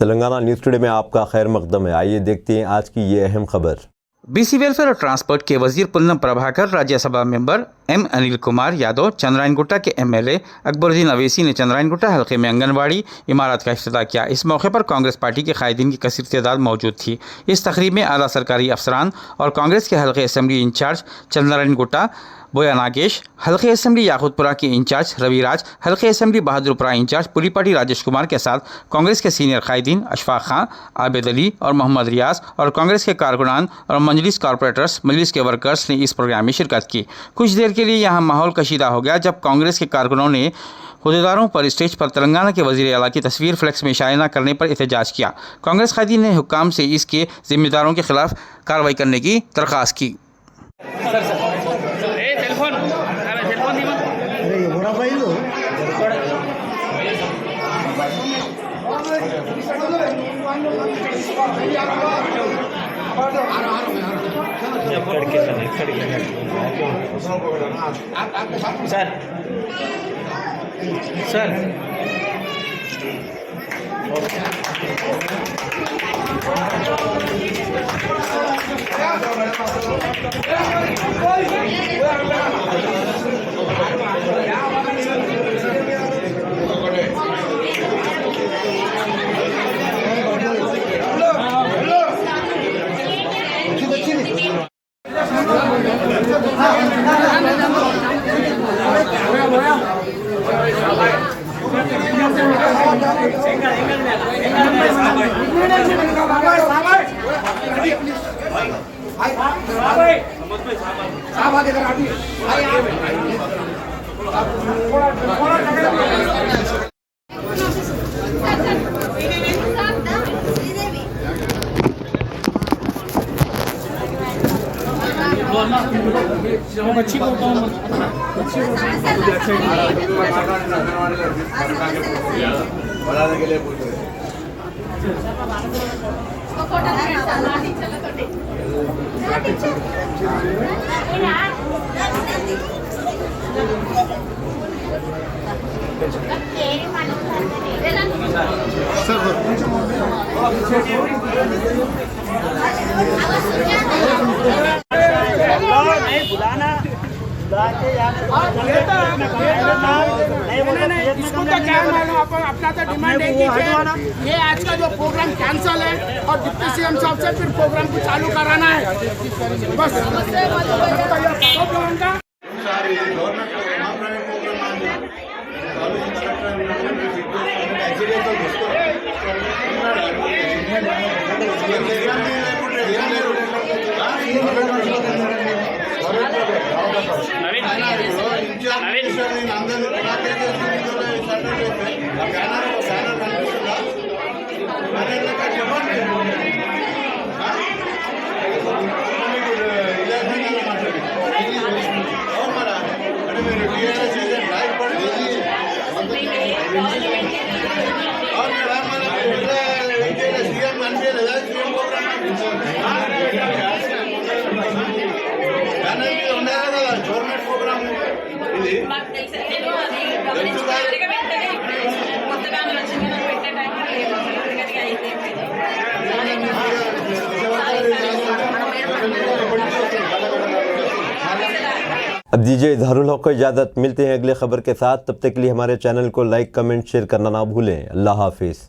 Telangana news today में आपका खैर मकदम है। आइए देखते हैं आज की ये अहम खबर। बीसी वेलफेयर और ट्रांसपोर्ट के वजीर पुन्नम प्रभाकर, राज्यसभा मेंबर एम अनिल कुमार यादव, चंद्रायनगुट्टा के एमएलए अकबरुद्दीन अवैसी ने चंद्रायनगुट्टा हल्के में आंगनबाड़ी इमारत का इफ्तिताह किया। इस मौके पर कांग्रेस पार्टी के कायदीन की कसीर तादाद मौजूद थी। इस तकरीब में आला सरकारी अफसरान और कांग्रेस के हल्के असम्बली इंचार्ज चंद्रायनगुट्टा बोया नागेश, हल्के असम्बली याकूतपुरा के इंचार्ज रविराज, हल्के असम्बली बहादुरपुरा इंचार्ज पुलीपाटी राजेश कुमार के साथ कांग्रेस के सीनियर कायदीन अशफाक खां, आबिद अली और मोहम्मद रियाज और कांग्रेस के कारकुनान और मजलिस कॉरपोरेटर्स, मजलिस के वर्कर्स ने इस प्रोग्राम में शिरकत की। कुछ देर के लिए यहाँ माहौल कशीदा हो गया जब कांग्रेस के कारकुनों ने हुदेदारों पर स्टेज पर तेलंगाना के वजीर आला की तस्वीर फ्लेक्स में शाया न करने पर एहतजाज किया। कांग्रेस कायदीन ने हुक्काम से इसके जिम्मेदारों के खिलाफ कार्रवाई करने की दरख्वास्त की। सर बच्ची को के लिए पूछ रहे इसको तो क्या मालूम, अपना तो डिमांड है कि ये आज का जो प्रोग्राम कैंसल है और डिप्टी सीएम साहब से फिर प्रोग्राम को चालू कराना है बस। अब दीजिए इजहारुल हक को इजाज़त। मिलते हैं अगले खबर के साथ। तब तक के लिए हमारे चैनल को लाइक, कमेंट, शेयर करना ना भूलें। अल्लाह हाफिज़।